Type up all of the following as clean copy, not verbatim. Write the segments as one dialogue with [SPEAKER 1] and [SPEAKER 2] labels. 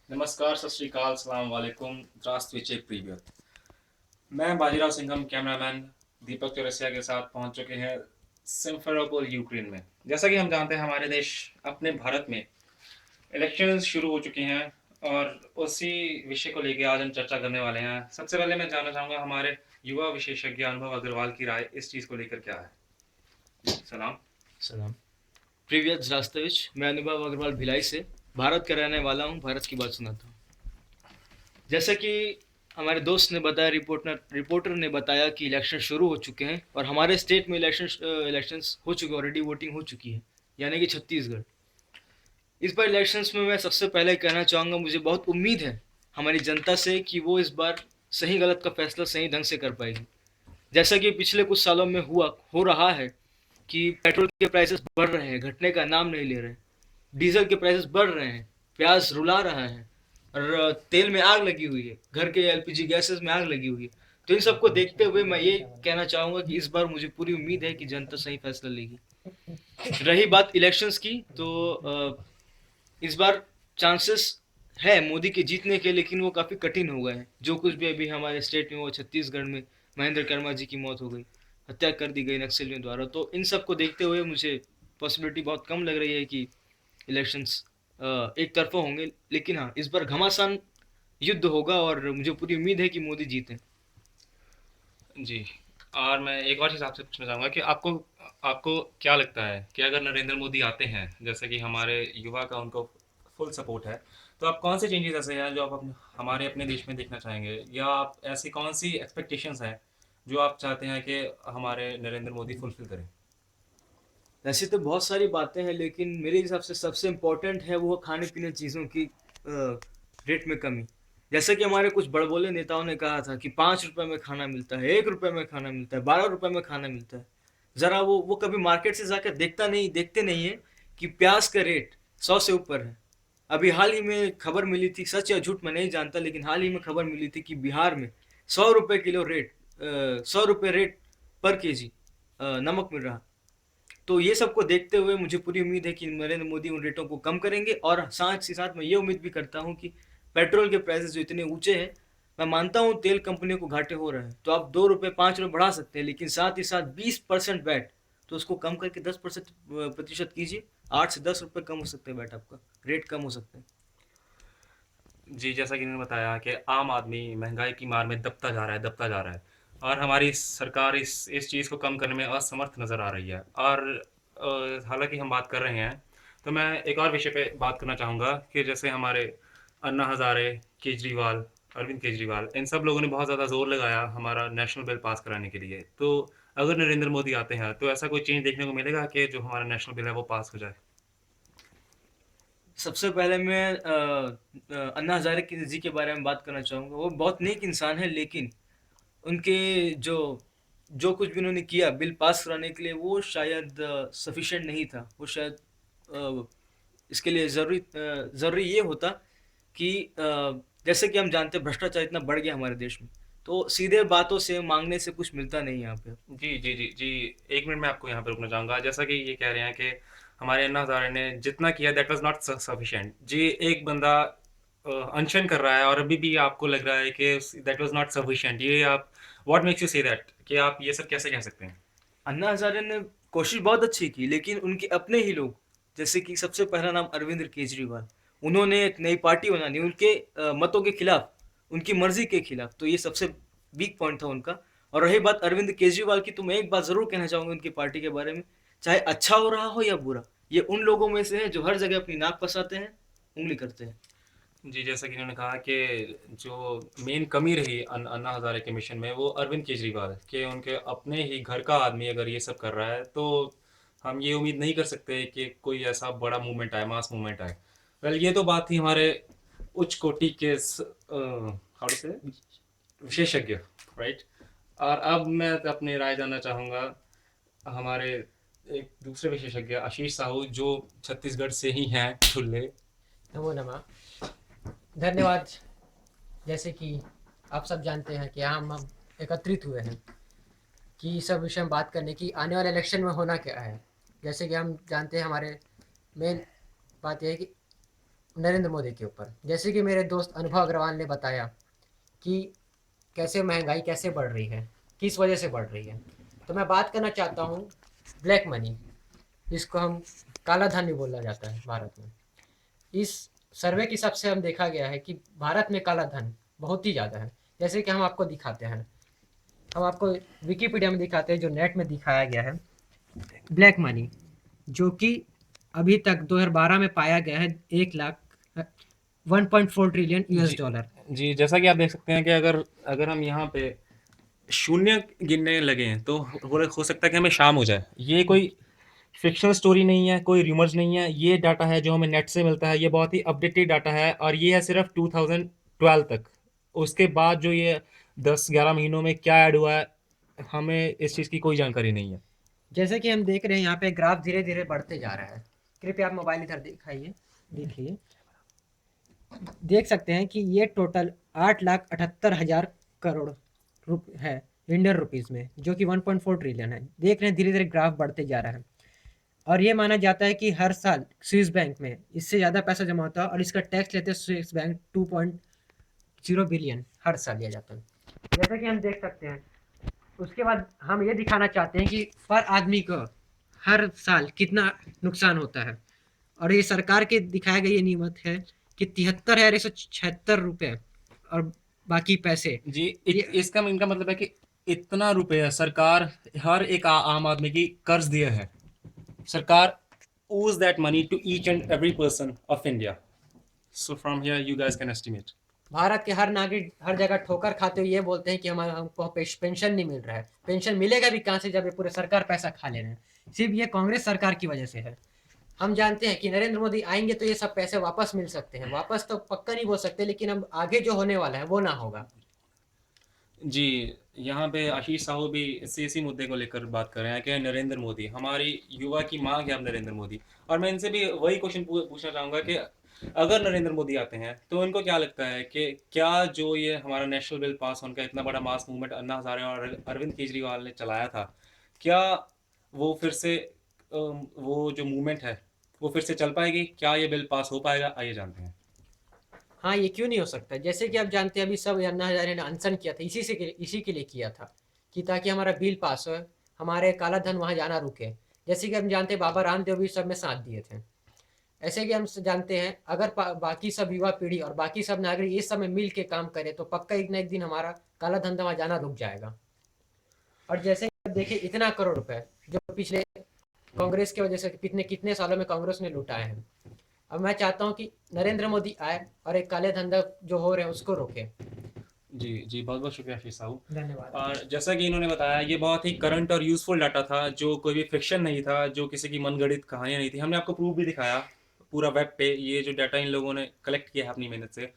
[SPEAKER 1] नमस्कार, सत श्री अकाल, सलाम वालेकुम, здравствуйте, привет। मैं बाजीराव सिंघम कैमरामैन दीपक चौरसिया के साथ पहुंच चुके हैं सिम्फेरोपोल यूक्रेन में। जैसा कि हम जानते हैं हमारे देश अपने भारत में इलेक्शंस शुरू हो चुके हैं और उसी विषय को लेकर आज हम चर्चा करने वाले हैं। सबसे पहले मैं जानना चाहूँगा हमारे युवा विशेषज्ञ अनुभव अग्रवाल की राय इस चीज़ को लेकर क्या है। सलाम।
[SPEAKER 2] सलाम। प्रिवियत रास्तविच, मैं अनुभव अग्रवाल भिलाई से भारत का रहने वाला हूँ। भारत की बात सुनाता हूँ। जैसा कि हमारे दोस्त ने बताया, रिपोर्टर ने बताया कि इलेक्शन शुरू हो चुके हैं और हमारे स्टेट में इलेक्शंस हो चुके, ऑलरेडी वोटिंग हो चुकी है, यानी कि छत्तीसगढ़। इस बार इलेक्शंस में मैं सबसे पहले कहना चाहूँगा, मुझे बहुत उम्मीद है हमारी जनता से कि वो इस बार सही गलत का फैसला सही ढंग से कर पाएगी। जैसा कि पिछले कुछ सालों में हो रहा है कि पेट्रोल के प्राइसेस बढ़ रहे हैं, घटने का नाम नहीं ले रहे। डीजल के प्राइसेस बढ़ रहे हैं, प्याज रुला रहा है और तेल में आग लगी हुई है, घर के एलपीजी गैसेस में आग लगी हुई है। तो इन सबको देखते हुए मैं ये कहना चाहूँगा कि इस बार मुझे पूरी उम्मीद है कि जनता सही फैसला लेगी। रही बात इलेक्शंस की, तो इस बार चांसेस है मोदी के जीतने के, लेकिन वो काफ़ी कठिन हो गए हैं। जो कुछ भी अभी हमारे स्टेट में, वो छत्तीसगढ़ में महेंद्र कर्मा जी की मौत हो गई, हत्या कर दी गई नक्सलियों द्वारा। तो इन सब को देखते हुए मुझे पॉसिबिलिटी बहुत कम लग रही है कि इलेक्शंस एक तरफा होंगे। लेकिन हाँ, इस बार घमासान युद्ध होगा और मुझे पूरी उम्मीद है कि मोदी जीते।
[SPEAKER 1] जी। और मैं एक और चीज़ आपसे पूछना चाहूँगा कि आपको आपको क्या लगता है कि अगर नरेंद्र मोदी आते हैं, जैसे कि हमारे युवा का उनको फुल सपोर्ट है, तो आप कौन से चेंजेस ऐसे हैं जो आप हमारे अपने देश में देखना चाहेंगे, या आप ऐसी कौन सी एक्सपेक्टेशंस हैं जो आप चाहते हैं कि हमारे नरेंद्र मोदी फुलफिल करें।
[SPEAKER 2] वैसे तो बहुत सारी बातें हैं, लेकिन मेरे हिसाब से सबसे इम्पोर्टेंट है वो खाने पीने चीज़ों की रेट में कमी। जैसे कि हमारे कुछ बड़बोले नेताओं ने कहा था कि 5 रुपए में खाना मिलता है, 1 रुपए में खाना मिलता है, 12 रुपए में खाना मिलता है। ज़रा वो कभी मार्केट से जाकर देखते नहीं है कि प्याज का रेट 100 से ऊपर है। अभी हाल ही में खबर मिली थी, सच या झूठ मैं नहीं जानता, लेकिन हाल ही में खबर मिली थी कि बिहार में 100 रुपए किलो रेट, 100 रुपए रेट पर केजी नमक मिल रहा। तो ये सबको देखते हुए मुझे पूरी उम्मीद है कि नरेंद्र मोदी उन रेटों को कम करेंगे। और साथ ही साथ मैं ये उम्मीद भी करता हूँ कि पेट्रोल के प्राइसेस जो इतने ऊंचे हैं, मैं मानता हूँ तेल कंपनियों को घाटे हो रहे हैं, तो आप 2 रुपये 5 रुपये बढ़ा सकते हैं, लेकिन साथ ही साथ 20% वैट, तो उसको कम करके 10% कीजिए। 8 से 10 रुपये कम हो सकते हैं, वैट आपका रेट कम हो सकते हैं।
[SPEAKER 1] जी, जैसा कि इन्होंने बताया कि आम आदमी महंगाई की मार में दबता जा रहा है, दबता जा रहा है, और हमारी सरकार इस चीज़ को कम करने में असमर्थ नज़र आ रही है। और हालांकि हम बात कर रहे हैं, तो मैं एक और विषय पे बात करना चाहूँगा कि जैसे हमारे अन्ना हज़ारे, केजरीवाल, अरविंद केजरीवाल, इन सब लोगों ने बहुत ज़्यादा जोर लगाया हमारा नेशनल बिल पास कराने के लिए। तो अगर नरेंद्र मोदी आते हैं तो ऐसा कोई चेंज देखने को मिलेगा कि जो हमारा नेशनल बिल है वो पास हो जाए।
[SPEAKER 2] सबसे पहले मैं अन्ना हजारे जी के बारे में बात करना चाहूँगा। वो बहुत नेक इंसान है, लेकिन उनके जो जो कुछ भी उन्होंने किया बिल पास कराने के लिए, वो शायद सफिशिएंट नहीं था। वो शायद अ, इसके लिए ज़रूरी ये होता कि जैसे कि हम जानते हैं भ्रष्टाचार इतना बढ़ गया हमारे देश में, तो सीधे बातों से मांगने से कुछ मिलता नहीं है यहाँ पे।
[SPEAKER 1] जी जी जी जी। एक मिनट में आपको यहाँ पे रुकना चाहूँगा। जैसा कि ये कह रहे हैं कि हमारे अन्ना हज़ारे ने जितना किया दैट वाज नॉट सफिशिएंट। जी, एक बंदा अनशन कर रहा है और अभी भी आपको लग रहा है कि दैट वाज नॉट सफिशिएंट। ये आप, what makes you say that, कि आप ये सब कैसे कह सकते हैं।
[SPEAKER 2] अन्ना हजारे ने कोशिश बहुत अच्छी की, लेकिन उनके अपने ही लोग, जैसे कि सबसे पहला नाम अरविंद केजरीवाल, उन्होंने एक नई पार्टी बना दी उनके मतों के खिलाफ, उनकी मर्जी के खिलाफ। तो ये सबसे वीक पॉइंट था उनका। और रही बात अरविंद केजरीवाल की, तो मैं एक बात जरूर कहना चाहूंगा उनकी पार्टी के बारे में, चाहे अच्छा हो रहा हो या बुरा, ये उन लोगों में से है जो हर जगह अपनी नाक फंसाते हैं, उंगली करते हैं।
[SPEAKER 1] जी, जैसा कि उन्होंने कहा कि जो मेन कमी रही अन्ना हज़ारे के मिशन में वो अरविंद केजरीवाल के, उनके अपने ही घर का आदमी अगर ये सब कर रहा है तो हम ये उम्मीद नहीं कर सकते कि कोई ऐसा बड़ा मूवमेंट आए, मास मूवमेंट आए। वेल, ये तो बात थी हमारे उच्च कोटि के हाउ से विशेषज्ञ, राइट। और अब मैं अपनी राय जानना चाहूँगा हमारे एक दूसरे विशेषज्ञ आशीष साहू, जो छत्तीसगढ़ से ही हैं, ठुल्ले।
[SPEAKER 3] नमो नमः। धन्यवाद। जैसे कि आप सब जानते हैं कि हम एकत्रित हुए हैं कि सब विषय में बात करने की, आने वाले इलेक्शन में होना क्या है। जैसे कि हम जानते हैं, हमारे मेन बात यह है कि नरेंद्र मोदी के ऊपर। जैसे कि मेरे दोस्त अनुभव अग्रवाल ने बताया कि कैसे महंगाई कैसे बढ़ रही है, किस वजह से बढ़ रही है। तो मैं बात करना चाहता हूँ ब्लैक मनी, जिसको हम काला धन भी बोला जाता है भारत में। इस सर्वे के हिसाब से हम देखा गया है कि भारत में काला धन बहुत ही ज़्यादा है। जैसे कि हम आपको दिखाते हैं, हम आपको विकिपीडिया में दिखाते हैं, जो नेट में दिखाया गया है। ब्लैक मनी जो कि अभी तक 2012 में पाया गया है 1,01.4 ट्रिलियन यूएस
[SPEAKER 1] जी
[SPEAKER 3] डॉलर।
[SPEAKER 1] जी, जैसा कि आप देख सकते हैं कि अगर अगर हम यहाँ पे शून्य गिनने लगे तो हो सकता है कि हमें शाम हो जाए। ये कोई फिक्शनल स्टोरी नहीं है, कोई रूमर्स नहीं है, ये डाटा है जो हमें नेट से मिलता है। ये बहुत ही अपडेटेड डाटा है और ये है सिर्फ 2012 तक। उसके बाद जो ये 10-11 महीनों में क्या ऐड हुआ है, हमें इस चीज़ की कोई जानकारी नहीं है।
[SPEAKER 3] जैसे कि हम देख रहे हैं यहाँ पे ग्राफ धीरे धीरे बढ़ते जा रहा है। कृपया आप मोबाइल इधर दिखाइए, देखिए, देख सकते हैं कि ये टोटल 8,78,000 करोड़ है इंडियन रुपीज़ में, जो कि 1.4 ट्रिलियन है। देख रहे हैं धीरे धीरे ग्राफ बढ़ते जा रहा है। और ये माना जाता है कि हर साल स्विस बैंक में इससे ज़्यादा पैसा जमा होता है, और इसका टैक्स लेते हैं स्विस बैंक 2.0 बिलियन हर साल लिया जाता है। जैसा कि हम देख सकते हैं, उसके बाद हम ये दिखाना चाहते हैं कि पर आदमी को हर साल कितना नुकसान होता है। और ये सरकार के दिखाया गया ये नियमित है कि 73,176 रुपये और बाकी पैसे।
[SPEAKER 1] जी,
[SPEAKER 3] ये
[SPEAKER 1] इसका इनका मतलब है कि इतना रुपया सरकार हर एक आम आदमी की कर्ज दिया है। सरकार owes that money to each and every person of India. So from here you guys can estimate.
[SPEAKER 3] Bharat के हर नागरिक हर जगह ठोकर खाते हुए ये बोलते हैं कि हमारा हमको पेंशन नहीं मिल रहा है। पेंशन मिलेगा भी कहाँ से जब ये पूरे सरकार पैसा खा ले रहे हैं। सिर्फ ये कांग्रेस सरकार की वजह से है। हम जानते हैं कि नरेंद्र मोदी आएंगे तो ये सब पैसे वापस मिल सकते हैं। वापस तो पक्का नहीं बोल सकते, लेकिन अब आगे जो होने वाला है वो ना होगा।
[SPEAKER 1] जी, यहाँ पे आशीष साहू भी इसी मुद्दे को लेकर बात कर रहे हैं कि नरेंद्र मोदी, हमारी युवा की मांग है अब नरेंद्र मोदी। और मैं इनसे भी वही क्वेश्चन पूछना चाहूँगा कि अगर नरेंद्र मोदी आते हैं तो इनको क्या लगता है कि क्या जो ये हमारा नेशनल बिल पास होने का इतना बड़ा मास मूवमेंट अन्ना हजारे और अरविंद केजरीवाल ने चलाया था, क्या वो फिर से वो जो मूवमेंट है वो फिर से चल पाएगी? क्या ये बिल पास हो पाएगा? आइए जानते हैं।
[SPEAKER 3] हाँ, ये क्यों नहीं हो सकता। जैसे कि आप जानते हैं, अभी सब अन्ना हजारे ने अनशन किया था, इसी के लिए किया था कि ताकि हमारा बिल पास हो, हमारे काला धन वहाँ जाना रुके। जैसे कि हम जानते हैं बाबा रामदेव भी सब में साथ दिए थे। ऐसे कि हम जानते हैं, अगर बाकी सब युवा पीढ़ी और बाकी सब नागरिक इस समय मिल के काम करें तो पक्का एक ना एक दिन हमारा काला धंधा वहाँ जाना रुक जाएगा। और जैसे कि देखिए, इतना करोड़ रुपए जो पिछले कांग्रेस की वजह से कितने कितने सालों में कांग्रेस ने लुटाए हैं। अब मैं चाहता हूँ कि नरेंद्र मोदी आए और एक काले धंधा जो हो रहे हैं उसको रोके।
[SPEAKER 1] जी जी, बहुत बहुत शुक्रिया आशीष साहू।
[SPEAKER 3] धन्यवाद।
[SPEAKER 1] और जैसा कि इन्होंने बताया, ये बहुत ही करंट और यूज़फुल डाटा था, जो कोई भी फिक्शन नहीं था, जो किसी की मनगढ़ंत कहानियाँ नहीं थी। हमने आपको प्रूफ भी दिखाया पूरा वेब पे, ये जो डाटा इन लोगों ने कलेक्ट किया है अपनी मेहनत से।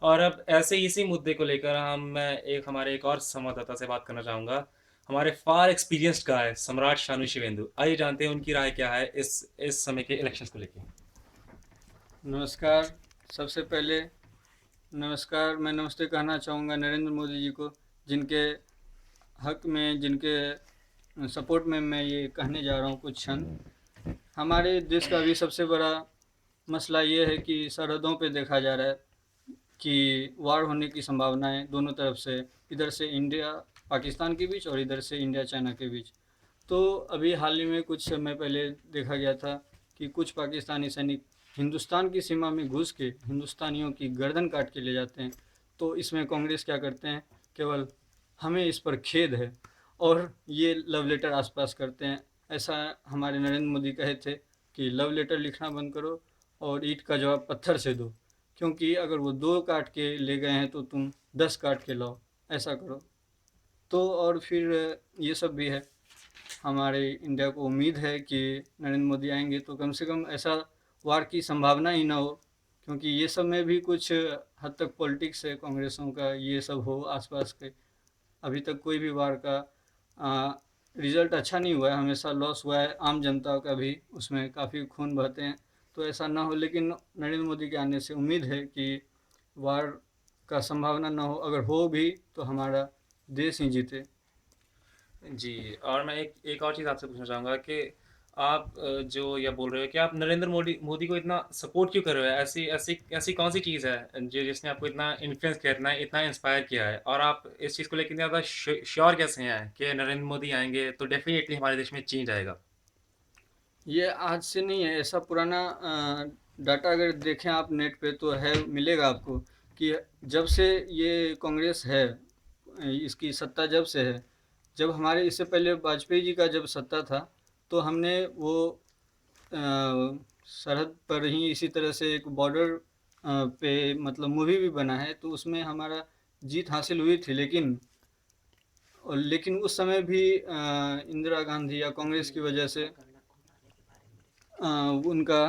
[SPEAKER 1] और अब ऐसे ही इसी मुद्दे को लेकर मैं हमारे एक और संवाददाता से बात करना चाहूँगा, हमारे फार एक्सपीरियंस्ड गाय सम्राट शानू शिवेंदु। आइए जानते हैं उनकी राय क्या है इस समय के इलेक्शंस को लेकर।
[SPEAKER 4] नमस्कार। सबसे पहले नमस्कार, मैं नमस्ते कहना चाहूँगा नरेंद्र मोदी जी को, जिनके हक में, जिनके सपोर्ट में मैं ये कहने जा रहा हूँ कुछ क्षण। हमारे देश का भी सबसे बड़ा मसला ये है कि सरहदों पे देखा जा रहा है कि वार होने की संभावनाएं दोनों तरफ से, इधर से इंडिया पाकिस्तान के बीच और इधर से इंडिया चाइना के बीच। तो अभी हाल ही में कुछ समय पहले देखा गया था कि कुछ पाकिस्तानी सैनिक हिंदुस्तान की सीमा में घुस के हिंदुस्तानियों की गर्दन काट के ले जाते हैं। तो इसमें कांग्रेस क्या करते हैं, केवल हमें इस पर खेद है और ये लव लेटर आसपास करते हैं। ऐसा हमारे नरेंद्र मोदी कहे थे कि लव लेटर लिखना बंद करो और ईंट का जवाब पत्थर से दो, क्योंकि अगर वो 2 काट के ले गए हैं तो तुम 10 काट के लाओ, ऐसा करो। तो और फिर ये सब भी है। हमारे इंडिया को उम्मीद है कि नरेंद्र मोदी आएंगे तो कम से कम ऐसा वार की संभावना ही ना हो, क्योंकि ये सब में भी कुछ हद तक पॉलिटिक्स है कांग्रेसों का, ये सब हो आसपास के। अभी तक कोई भी वार का रिज़ल्ट अच्छा नहीं हुआ है, हमेशा लॉस हुआ है। आम जनता का भी उसमें काफ़ी खून बहते हैं। तो ऐसा ना हो, लेकिन नरेंद्र मोदी के आने से उम्मीद है कि वार का संभावना ना हो, अगर हो भी तो हमारा देश ही जीते।
[SPEAKER 1] जी, और मैं एक और चीज़ आपसे पूछना चाहूँगा कि आप जो यह बोल रहे हो कि आप नरेंद्र मोदी मोदी को इतना सपोर्ट क्यों कर रहे हो? ऐसी ऐसी ऐसी कौन सी चीज़ है जो जिसने आपको इतना इन्फ्लुएंस किया, इतना इतना इंस्पायर किया है? और आप इस चीज़ को लेकर इतना ज़्यादा श्योर कैसे हैं कि नरेंद्र मोदी आएंगे तो डेफिनेटली हमारे देश में चेंज आएगा?
[SPEAKER 4] ये आज से नहीं है, ऐसा पुराना डाटा अगर देखें आप नेट पे तो है, मिलेगा आपको कि जब से ये कांग्रेस है, इसकी सत्ता जब से है, जब हमारे इससे पहले वाजपेयी जी का जब सत्ता था तो हमने वो सरहद पर ही इसी तरह से एक बॉर्डर पे मतलब मूवी भी बना है, तो उसमें हमारा जीत हासिल हुई थी। लेकिन उस समय भी इंदिरा गांधी या कांग्रेस की वजह से उनका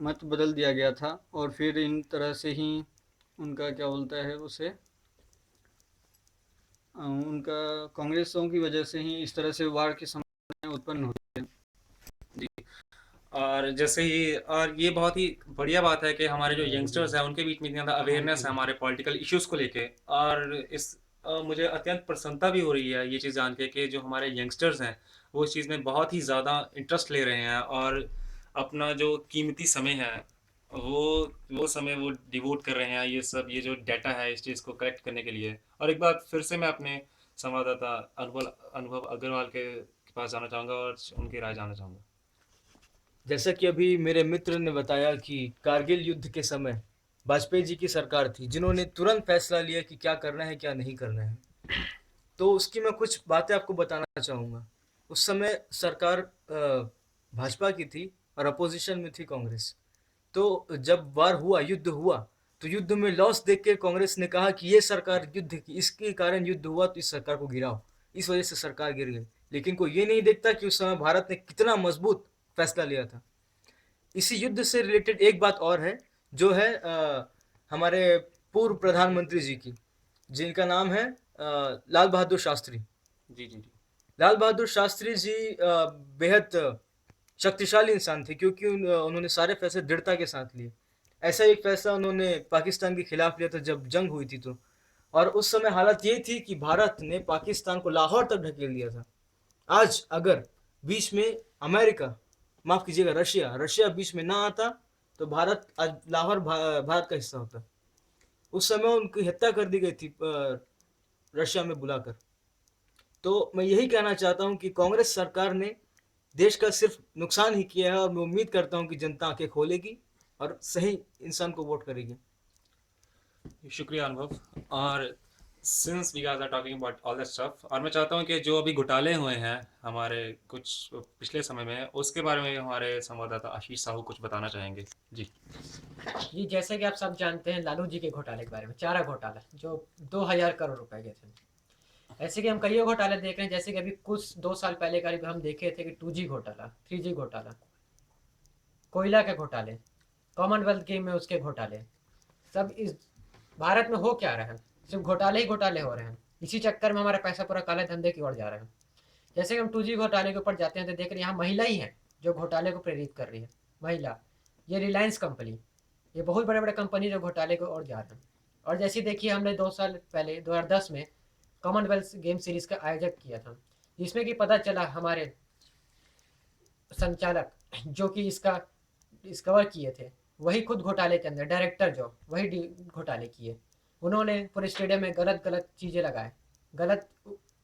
[SPEAKER 4] मत बदल दिया गया था और फिर इन तरह से ही उनका क्या बोलता है उसे, उनका कांग्रेसों की वजह से ही इस तरह से वार की समस्या उत्पन्न हुई है।
[SPEAKER 1] जी। और जैसे ही, और ये बहुत ही बढ़िया बात है कि हमारे जो यंगस्टर्स हैं उनके बीच में इतनी ज़्यादा अवेयरनेस है हमारे पॉलिटिकल इश्यूज़ को लेके। और मुझे अत्यंत प्रसन्नता भी हो रही है ये चीज़ जान के कि जो हमारे यंगस्टर्स हैं वो इस चीज़ में बहुत ही ज़्यादा इंटरेस्ट ले रहे हैं और अपना जो कीमती समय है वो वो समय वो डिवोट कर रहे हैं, ये जो डाटा है इस चीज़ को कलेक्ट करने के लिए। और एक बार फिर से मैं अपने संवाददाता अनुभव अनुभव अग्रवाल के पास जाना चाहूँगा और उनकी राय जानना चाहूँगा।
[SPEAKER 2] जैसा कि अभी मेरे मित्र ने बताया कि कारगिल युद्ध के समय वाजपेयी जी की सरकार थी जिन्होंने तुरंत फैसला लिया कि क्या करना है क्या नहीं करना है। तो उसकी मैं कुछ बातें आपको बताना चाहूँगा। उस समय सरकार भाजपा की थी और अपोजिशन में थी कांग्रेस। तो जब वार हुआ, युद्ध हुआ, तो युद्ध में लॉस देख के कांग्रेस ने कहा कि ये सरकार युद्ध की, इसके कारण युद्ध हुआ तो इस सरकार को गिराओ। इस वजह से सरकार गिर गई। लेकिन कोई ये नहीं देखता कि उस समय भारत ने कितना मजबूत फैसला लिया था। इसी युद्ध से रिलेटेड एक बात और है जो है हमारे पूर्व प्रधानमंत्री जी की, जिनका नाम है लाल बहादुर शास्त्री।
[SPEAKER 1] जी जी जी।
[SPEAKER 2] लाल बहादुर शास्त्री जी बेहद शक्तिशाली इंसान थे क्योंकि उन्होंने सारे फैसले दृढ़ता के साथ लिए। ऐसा एक फैसला उन्होंने पाकिस्तान के खिलाफ लिया था जब जंग हुई थी तो। और उस समय हालत ये थी कि भारत ने पाकिस्तान को लाहौर तक ढकेल दिया था। आज अगर बीच में अमेरिका, माफ कीजिएगा रशिया रशिया बीच में ना आता तो भारत आज लाहौर भारत का हिस्सा होता। उस समय उनकी हत्या कर दी गई थी रशिया में बुलाकर। तो मैं यही कहना चाहता हूं कि कांग्रेस सरकार ने देश का सिर्फ नुकसान ही किया है और मैं उम्मीद करता हूं कि जनता आंखें खोलेगी और सही इंसान को वोट करेगी।
[SPEAKER 1] शुक्रिया अनुभव। और since we guys are talking about all that stuff, और मैं चाहता हूँ कि जो अभी घोटाले हुए हैं हमारे कुछ पिछले समय में उसके बारे में हमारे संवाददाता आशीष साहू कुछ बताना चाहेंगे। जी
[SPEAKER 3] जी, जैसे कि आप सब जानते हैं लालू जी के घोटाले के बारे में, चारा घोटाला जो 2000 करोड़ रुपए के थे। ऐसे कि हम कई घोटाले देख रहे हैं, जैसे कि अभी कुछ 2 साल पहले करीब हम देखे थे कि 2G घोटाला, 3G घोटाला, कोयला के घोटाले, कॉमनवेल्थ गेम में उसके घोटाले। सब इस भारत में हो क्या रहा है? सिर्फ घोटाले ही घोटाले हो रहे हैं। इसी चक्कर में हमारा पैसा पूरा काले धंधे की ओर जा रहा है। जैसे कि हम 2G घोटाले के ऊपर जाते हैं तो देख रहे हैं यहाँ महिला ही है जो घोटाले को प्रेरित कर रही है। महिला, ये रिलायंस कंपनी, ये बहुत बड़े बड़े कंपनी जो घोटाले की ओर जा रहे हैं। और जैसे देखिए हमने 2 साल पहले 2010 में कॉमनवेल्थ गेम सीरीज का आयोजन किया था, जिसमें कि पता चला हमारे संचालक जो कि इसका डिस्कवर किए थे वही खुद घोटाले के अंदर डायरेक्टर जो वही घोटाले किए। उन्होंने पूरे स्टेडियम में गलत गलत चीज़ें लगाए, गलत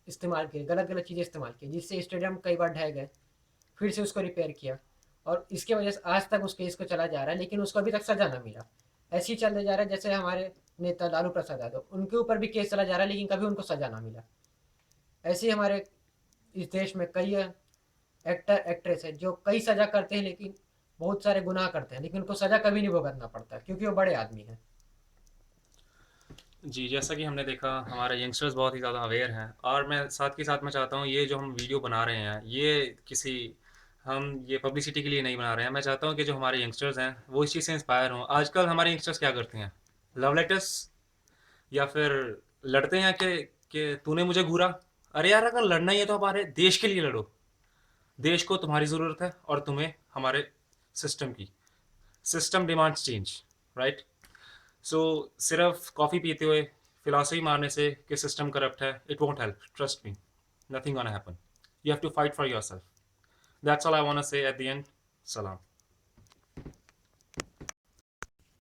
[SPEAKER 3] इस्तेमाल किए, गलत गलत चीज़ें इस्तेमाल की, जिससे स्टेडियम कई बार ढह गए। फिर से उसको रिपेयर किया और इसके वजह से आज तक उस केस को चला जा रहा है, लेकिन उसको अभी तक सजा ना मिला। ऐसे ही चलते जा रहा है। जैसे हमारे नेता लालू प्रसाद यादव, उनके ऊपर भी केस चला जा रहा है लेकिन कभी उनको सजा ना मिला। ऐसे ही हमारे इस देश में कई एक्टर एक्ट्रेस है जो कई सजा करते हैं लेकिन बहुत सारे गुनाह करते हैं, लेकिन उनको सजा कभी नहीं भुगतना पड़ता क्योंकि वो बड़े आदमी हैं।
[SPEAKER 1] जी, जैसा कि हमने देखा हमारे यंगस्टर्स बहुत ही ज़्यादा अवेयर हैं, और मैं साथ के साथ मैं चाहता हूँ ये जो हम वीडियो बना रहे हैं हम ये पब्लिसिटी के लिए नहीं बना रहे हैं। मैं चाहता हूँ कि जो हमारे यंगस्टर्स हैं वो इस चीज़ से इंस्पायर हों। आजकल हमारे यंगस्टर्स क्या करते हैं, लव लेटर्स या फिर लड़ते हैं कि तूने मुझे घूरा। अरे यार, अगर लड़ना ही है तो हमारे देश के लिए लड़ो। देश को तुम्हारी ज़रूरत है और तुम्हें हमारे सिस्टम की। System demands change, right? So सिर्फ कॉफ़ी पीते हुए फिलॉसफी मारने से कि सिस्टम करप्ट है, it won't help, trust me, nothing gonna happen. You have to fight for your self. That's all I want to say at the end. Salam.